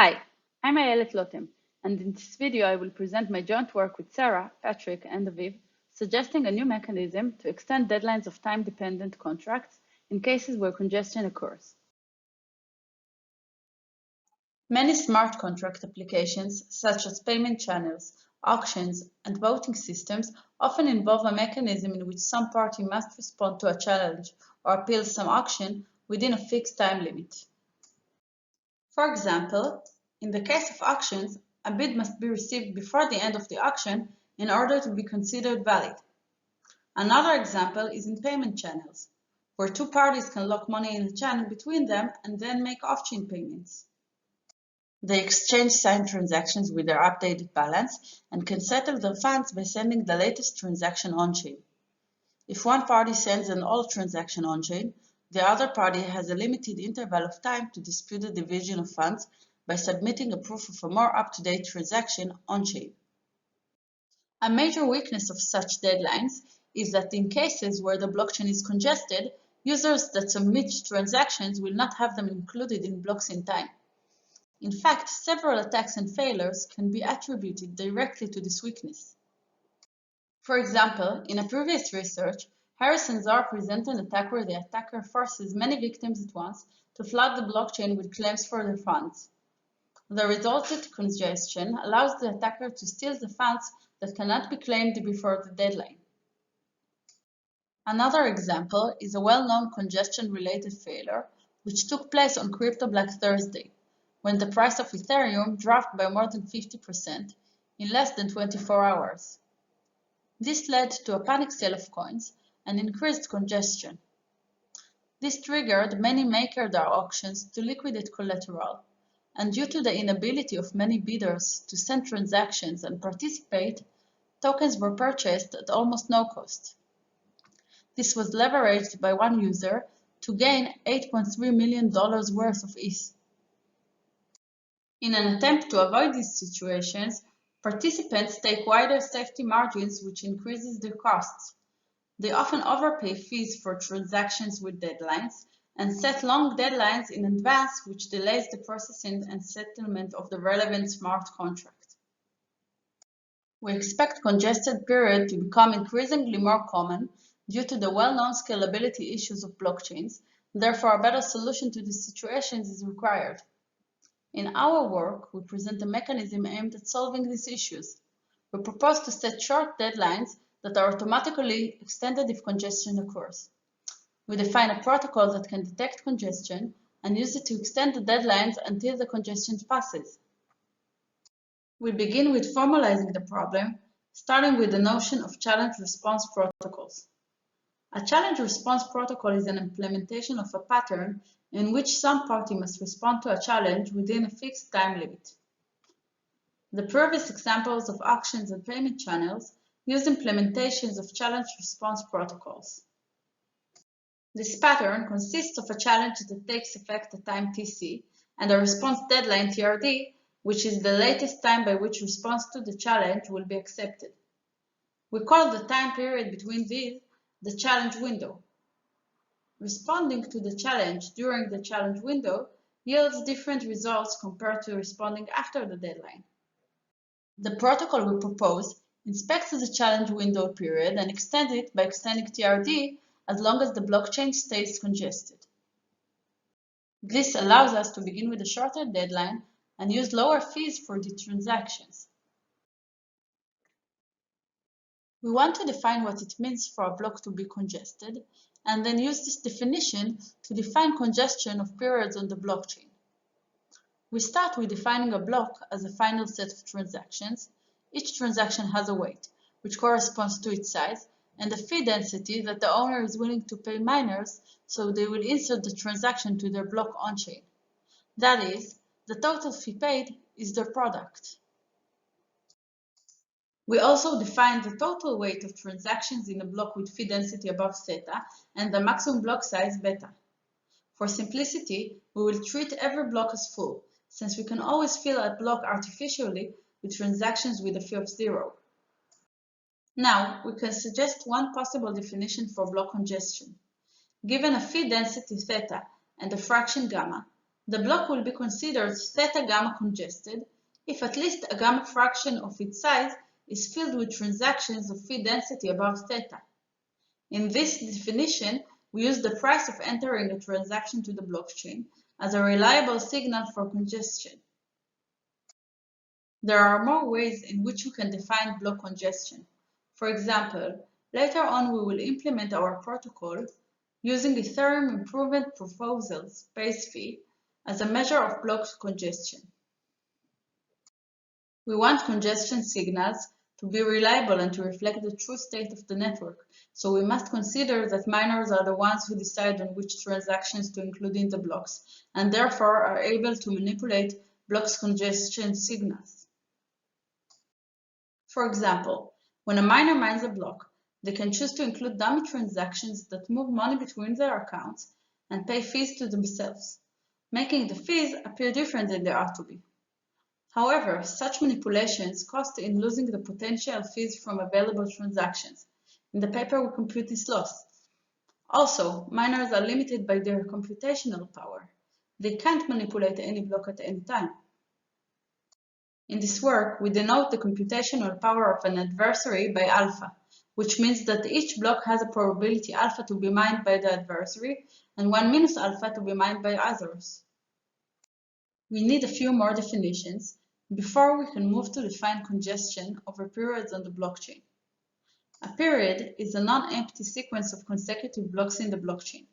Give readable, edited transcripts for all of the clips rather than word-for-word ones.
Hi, I'm Ayelet Lotem, and in this video I will present my joint work with Sarah, Patrick, and Aviv, suggesting a new mechanism to extend deadlines of time-dependent contracts in cases where congestion occurs. Many smart contract applications, such as payment channels, auctions, and voting systems, often involve a mechanism in which some party must respond to a challenge or appeal some auction within a fixed time limit. For example, in the case of auctions, a bid must be received before the end of the auction in order to be considered valid. Another example is in payment channels, where two parties can lock money in a channel between them and then make off-chain payments. They exchange signed transactions with their updated balance and can settle their funds by sending the latest transaction on-chain. If one party sends an old transaction on-chain, the other party has a limited interval of time to dispute the division of funds by submitting a proof of a more up-to-date transaction on-chain. A major weakness of such deadlines is that in cases where the blockchain is congested, users that submit transactions will not have them included in blocks in time. In fact, several attacks and failures can be attributed directly to this weakness. For example, in a previous research, Harris and Zohar present an attack where the attacker forces many victims at once to flood the blockchain with claims for their funds. The resultant congestion allows the attacker to steal the funds that cannot be claimed before the deadline. Another example is a well-known congestion-related failure, which took place on Crypto Black Thursday, when the price of Ethereum dropped by more than 50% in less than 24 hours. This led to a panic sale of coins and increased congestion. This triggered many MakerDAO auctions to liquidate collateral, and due to the inability of many bidders to send transactions and participate, tokens were purchased at almost no cost. This was leveraged by one user to gain $8.3 million worth of ETH. In an attempt to avoid these situations, participants take wider safety margins, which increases their costs. They often overpay fees for transactions with deadlines and set long deadlines in advance, which delays the processing and settlement of the relevant smart contract. We expect congested period to become increasingly more common due to the well-known scalability issues of blockchains. Therefore, a better solution to these situations is required. In our work, we present a mechanism aimed at solving these issues. We propose to set short deadlines that are automatically extended if congestion occurs. We define a protocol that can detect congestion and use it to extend the deadlines until the congestion passes. We begin with formalizing the problem, starting with the notion of challenge response protocols. A challenge response protocol is an implementation of a pattern in which some party must respond to a challenge within a fixed time limit. The previous examples of auctions and payment channels use implementations of challenge response protocols. This pattern consists of a challenge that takes effect at time tc and a response deadline trd, which is the latest time by which response to the challenge will be accepted. We call the time period between these the challenge window. Responding to the challenge during the challenge window yields different results compared to responding after the deadline. The protocol we propose inspects the challenge window period and extends it by extending TRD as long as the blockchain stays congested. This allows us to begin with a shorter deadline and use lower fees for the transactions. We want to define what it means for a block to be congested, and then use this definition to define congestion of periods on the blockchain. We start with defining a block as a final set of transactions. Each transaction has a weight, which corresponds to its size, and a fee density that the owner is willing to pay miners, so they will insert the transaction to their block on-chain. That is, the total fee paid is their product. We also define the total weight of transactions in a block with fee density above theta and the maximum block size beta. For simplicity, we will treat every block as full, since we can always fill a block artificially with transactions with a fee of 0. Now, we can suggest one possible definition for block congestion. Given a fee density theta and a fraction gamma, The block will be considered theta gamma congested if at least a gamma fraction of its size is filled with transactions of phi density above theta. In this definition, we use the price of entering a transaction to the blockchain as a reliable signal for congestion. There are more ways in which we can define block congestion. For example, later on we will implement our protocol using Ethereum Improvement Proposal's base fee as a measure of block congestion. We want congestion signals to be reliable and to reflect the true state of the network, so we must consider that miners are the ones who decide on which transactions to include in the blocks, and therefore are able to manipulate blocks congestion signals. For example, when a miner mines a block, they can choose to include dummy transactions that move money between their accounts and pay fees to themselves, making the fees appear different than they ought to be. However, such manipulations cost in losing the potential fees from available transactions. In the paper, we compute this loss. Also, miners are limited by their computational power. They can't manipulate any block at any time. In this work, we denote the computational power of an adversary by alpha, which means that each block has a probability alpha to be mined by the adversary and 1 minus alpha to be mined by others. We need a few more definitions before we can move to define congestion over periods on the blockchain. A period is a non-empty sequence of consecutive blocks in the blockchain.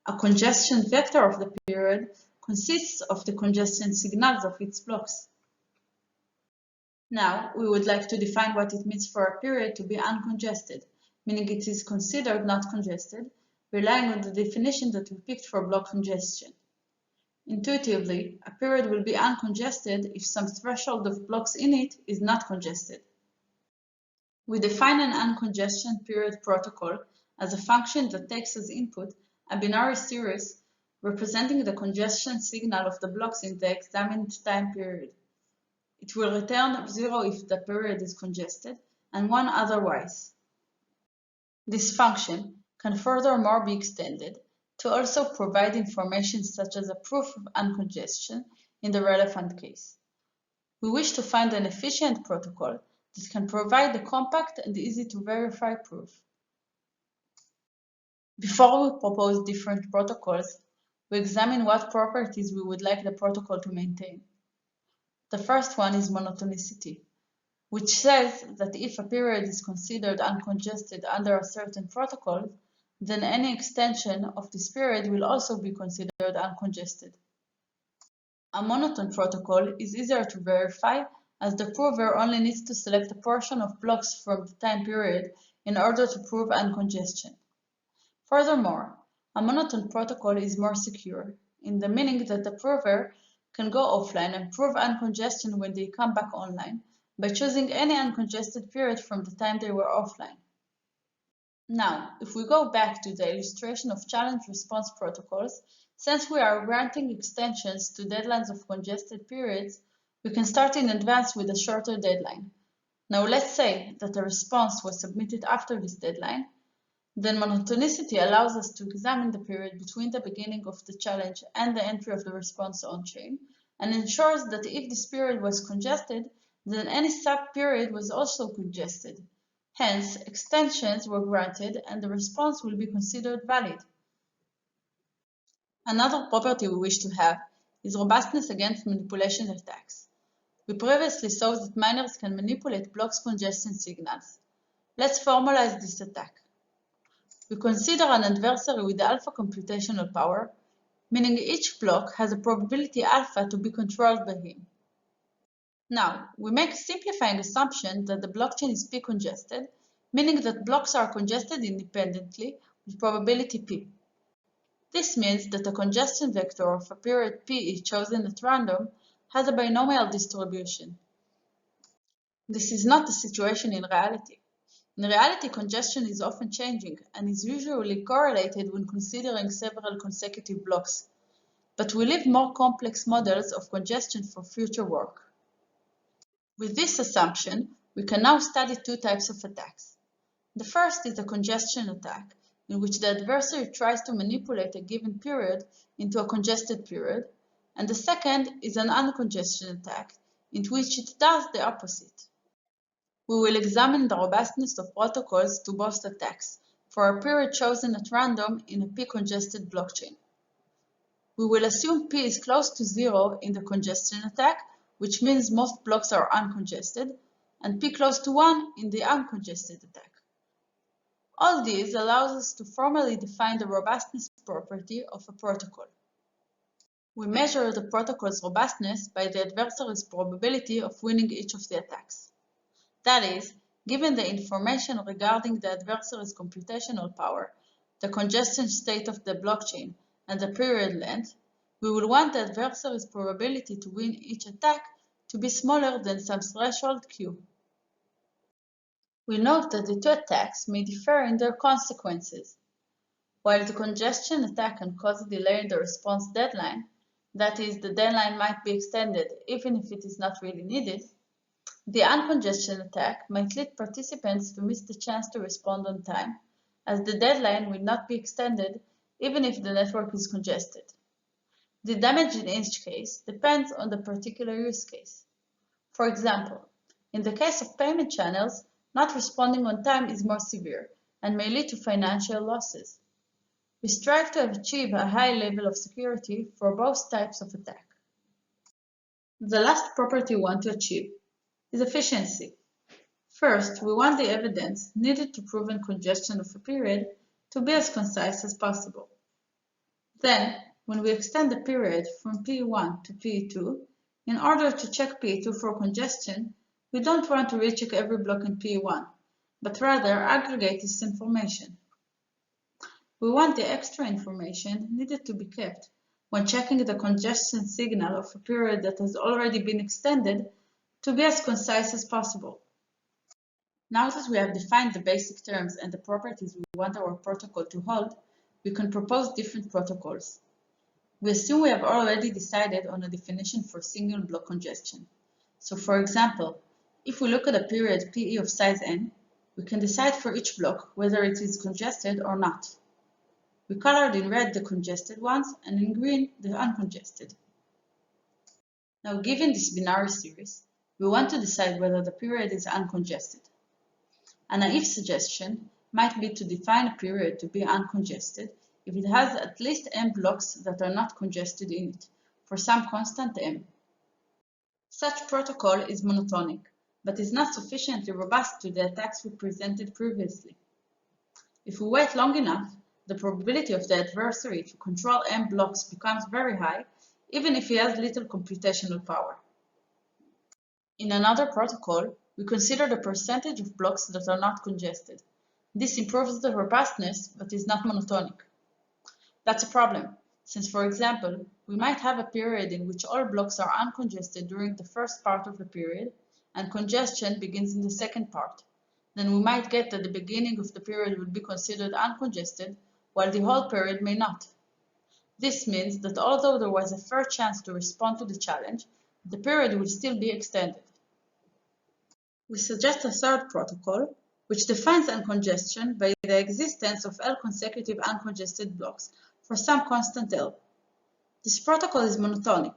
A congestion vector of the period consists of the congestion signals of its blocks. Now, we would like to define what it means for a period to be uncongested, meaning it is considered not congested, relying on the definition that we picked for block congestion. Intuitively, a period will be uncongested if some threshold of blocks in it is not congested. We define an uncongestion period protocol as a function that takes as input a binary series representing the congestion signal of the blocks in the examined time period. It will return 0 if the period is congested and 1 otherwise. This function can furthermore be extended to also provide information such as a proof of uncongestion in the relevant case. We wish to find an efficient protocol that can provide a compact and easy to verify proof. Before we propose different protocols, we examine what properties we would like the protocol to maintain. The first one is monotonicity, which says that if a period is considered uncongested under a certain protocol, then any extension of this period will also be considered uncongested. A monotone protocol is easier to verify as the prover only needs to select a portion of blocks from the time period in order to prove uncongestion. Furthermore, a monotone protocol is more secure, in the meaning that the prover can go offline and prove uncongestion when they come back online by choosing any uncongested period from the time they were offline. Now, if we go back to the illustration of challenge response protocols, since we are granting extensions to deadlines of congested periods, we can start in advance with a shorter deadline. Now let's say that a response was submitted after this deadline. Then monotonicity allows us to examine the period between the beginning of the challenge and the entry of the response on-chain, and ensures that if this period was congested, then any sub-period was also congested. Hence, extensions were granted and the response will be considered valid. Another property we wish to have is robustness against manipulation attacks. We previously saw that miners can manipulate blocks congestion signals. Let's formalize this attack. We consider an adversary with alpha computational power, meaning each block has a probability alpha to be controlled by him. Now, we make a simplifying assumption that the blockchain is p-congested, meaning that blocks are congested independently with probability p. This means that a congestion vector of a period p chosen at random has a binomial distribution. This is not the situation in reality. In reality, congestion is often changing and is usually correlated when considering several consecutive blocks. But we leave more complex models of congestion for future work. With this assumption, we can now study two types of attacks. The first is a congestion attack, in which the adversary tries to manipulate a given period into a congested period, and the second is an uncongestion attack, in which it does the opposite. We will examine the robustness of protocols to both attacks for a period chosen at random in a P-congested blockchain. We will assume P is close to 0 in the congestion attack, which means most blocks are uncongested, and P close to 1 in the uncongested attack. All these allows us to formally define the robustness property of a protocol. We measure the protocol's robustness by the adversary's probability of winning each of the attacks. That is, given the information regarding the adversary's computational power, the congestion state of the blockchain, and the period length, we will want the adversary's probability to win each attack to be smaller than some threshold Q. We note that the two attacks may differ in their consequences. While the congestion attack can cause a delay in the response deadline, that is, the deadline might be extended even if it is not really needed, the uncongestion attack might lead participants to miss the chance to respond on time, as the deadline will not be extended even if the network is congested. The damage in each case depends on the particular use case. For example, in the case of payment channels, not responding on time is more severe and may lead to financial losses. We strive to achieve a high level of security for both types of attack. The last property we want to achieve is efficiency. First, we want the evidence needed to prove congestion of a period to be as concise as possible. Then, when we extend the period from P1 to P2, in order to check P2 for congestion, we don't want to recheck every block in P1, but rather aggregate this information. We want the extra information needed to be kept when checking the congestion signal of a period that has already been extended to be as concise as possible. Now that we have defined the basic terms and the properties we want our protocol to hold, we can propose different protocols. We assume we have already decided on a definition for single block congestion. So for example, if we look at a period PE of size n, we can decide for each block whether it is congested or not. We colored in red the congested ones and in green the uncongested. Now, given this binary series, we want to decide whether the period is uncongested. A naive suggestion might be to define a period to be uncongested if it has at least m blocks that are not congested in it, for some constant m. Such protocol is monotonic, but is not sufficiently robust to the attacks we presented previously. If we wait long enough, the probability of the adversary to control m blocks becomes very high, even if he has little computational power. In another protocol, we consider the percentage of blocks that are not congested. This improves the robustness, but is not monotonic. That's a problem, since, for example, we might have a period in which all blocks are uncongested during the first part of the period, and congestion begins in the second part. Then we might get that the beginning of the period will be considered uncongested, while the whole period may not. This means that although there was a fair chance to respond to the challenge, the period will still be extended. We suggest a third protocol, which defines uncongestion by the existence of L consecutive uncongested blocks for some constant L. This protocol is monotonic,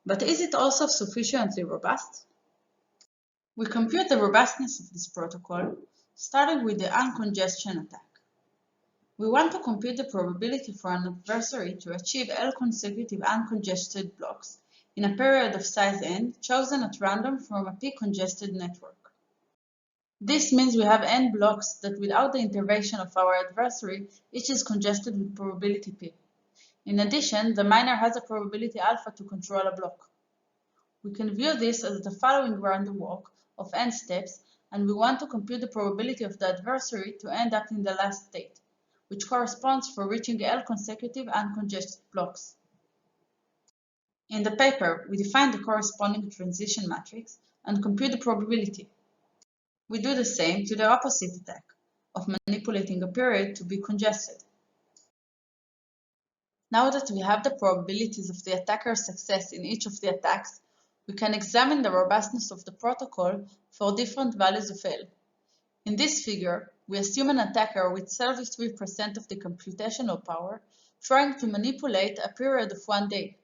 but is it also sufficiently robust? We compute the robustness of this protocol, starting with the uncongestion attack. We want to compute the probability for an adversary to achieve L consecutive uncongested blocks in a period of size n chosen at random from a P-congested network. This means we have n blocks that without the intervention of our adversary, each is congested with probability P. In addition, the miner has a probability alpha to control a block. We can view this as the following random walk of n steps, and we want to compute the probability of the adversary to end up in the last state, which corresponds for reaching L consecutive uncongested blocks. In the paper, we define the corresponding transition matrix and compute the probability. We do the same to the opposite attack, of manipulating a period to be congested. Now that we have the probabilities of the attacker's success in each of the attacks, we can examine the robustness of the protocol for different values of L. In this figure, we assume an attacker with 33% of the computational power trying to manipulate a period of 1 day.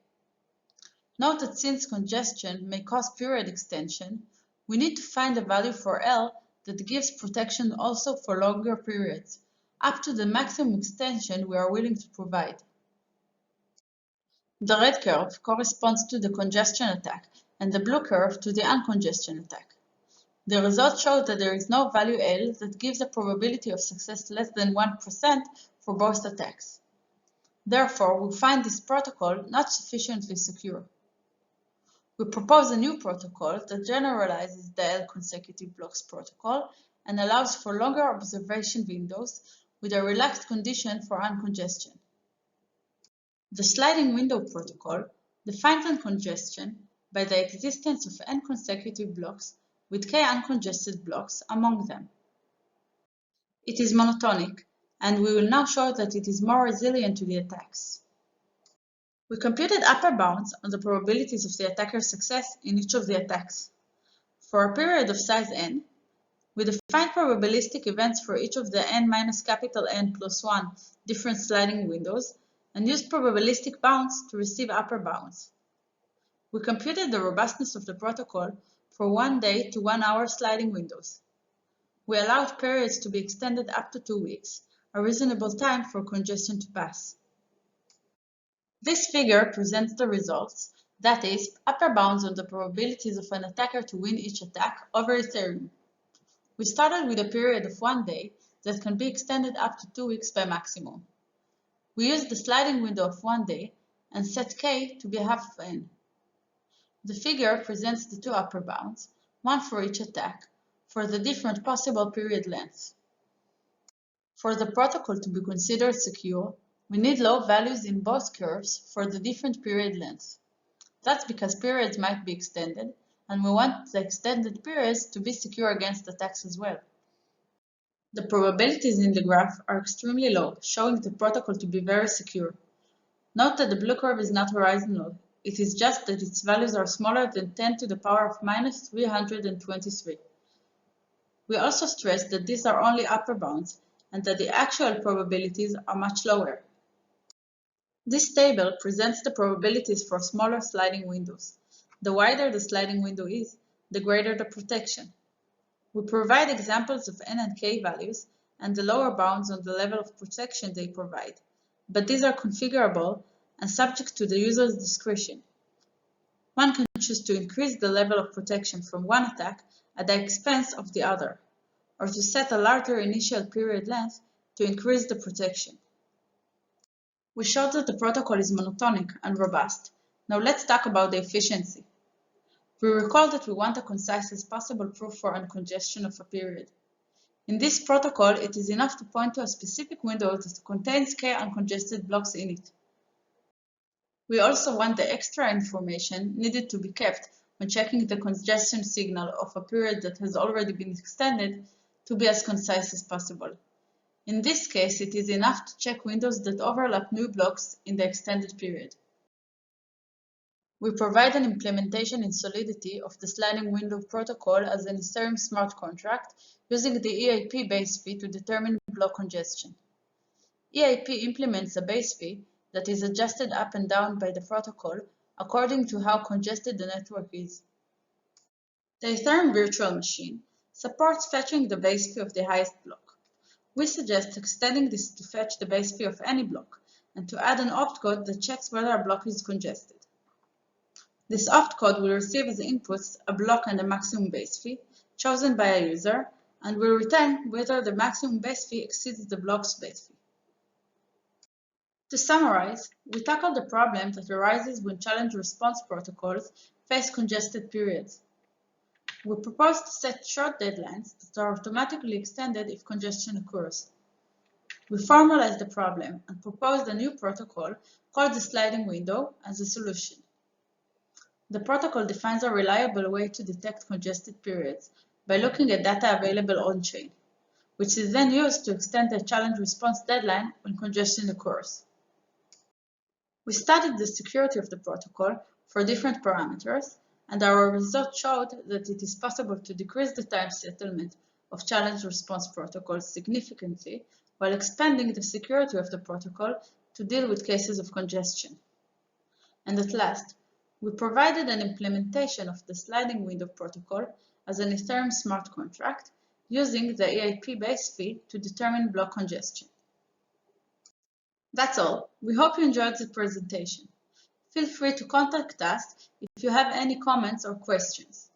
Note that since congestion may cause period extension, we need to find a value for L that gives protection also for longer periods, up to the maximum extension we are willing to provide. The red curve corresponds to the congestion attack and the blue curve to the uncongestion attack. The results show that there is no value L that gives a probability of success less than 1% for both attacks. Therefore, we find this protocol not sufficiently secure. We propose a new protocol that generalizes the L consecutive blocks protocol and allows for longer observation windows with a relaxed condition for uncongestion. The sliding window protocol defines uncongestion by the existence of n consecutive blocks with k uncongested blocks among them. It is monotonic, and we will now show that it is more resilient to the attacks. We computed upper bounds on the probabilities of the attacker's success in each of the attacks. For a period of size n, we defined probabilistic events for each of the n minus capital N plus 1 different sliding windows and used probabilistic bounds to receive upper bounds. We computed the robustness of the protocol for 1 day to 1 hour sliding windows. We allowed periods to be extended up to 2 weeks, a reasonable time for congestion to pass. This figure presents the results, that is, upper bounds on the probabilities of an attacker to win each attack over Ethereum. We started with a period of 1 day that can be extended up to 2 weeks by maximum. We used the sliding window of 1 day and set k to be half of n. The figure presents the two upper bounds, one for each attack, for the different possible period lengths. For the protocol to be considered secure, we need low values in both curves for the different period lengths. That's because periods might be extended, and we want the extended periods to be secure against attacks as well. The probabilities in the graph are extremely low, showing the protocol to be very secure. Note that the blue curve is not horizontal. It is just that its values are smaller than 10 to the power of minus 323. We also stress that these are only upper bounds and that the actual probabilities are much lower. This table presents the probabilities for smaller sliding windows. The wider the sliding window is, the greater the protection. We provide examples of n and k values and the lower bounds on the level of protection they provide, but these are configurable and subject to the user's discretion. One can choose to increase the level of protection from one attack at the expense of the other, or to set a larger initial period length to increase the protection. We showed that the protocol is monotonic and robust. Now let's talk about the efficiency. We recall that we want a concise as possible proof for uncongestion of a period. In this protocol, it is enough to point to a specific window that contains k uncongested blocks in it. We also want the extra information needed to be kept when checking the congestion signal of a period that has already been extended to be as concise as possible. In this case, it is enough to check windows that overlap new blocks in the extended period. We provide an implementation in Solidity of the sliding window protocol as an Ethereum smart contract using the EIP base fee to determine block congestion. EIP implements a base fee that is adjusted up and down by the protocol according to how congested the network is. The Ethereum virtual machine supports fetching the base fee of the highest block. We suggest extending this to fetch the base fee of any block and to add an opcode that checks whether a block is congested. This opcode will receive as inputs a block and a maximum base fee chosen by a user and will return whether the maximum base fee exceeds the block's base fee. To summarize, we tackled the problem that arises when challenge response protocols face congested periods. We propose to set short deadlines that are automatically extended if congestion occurs. We formalized the problem and proposed a new protocol called the sliding window as a solution. The protocol defines a reliable way to detect congested periods by looking at data available on-chain, which is then used to extend the challenge response deadline when congestion occurs. We studied the security of the protocol for different parameters, and our results showed that it is possible to decrease the time settlement of challenge response protocols significantly while expanding the security of the protocol to deal with cases of congestion. And at last, we provided an implementation of the sliding window protocol as an Ethereum smart contract using the EIP base fee to determine block congestion. That's all. We hope you enjoyed the presentation. Feel free to contact us if you have any comments or questions.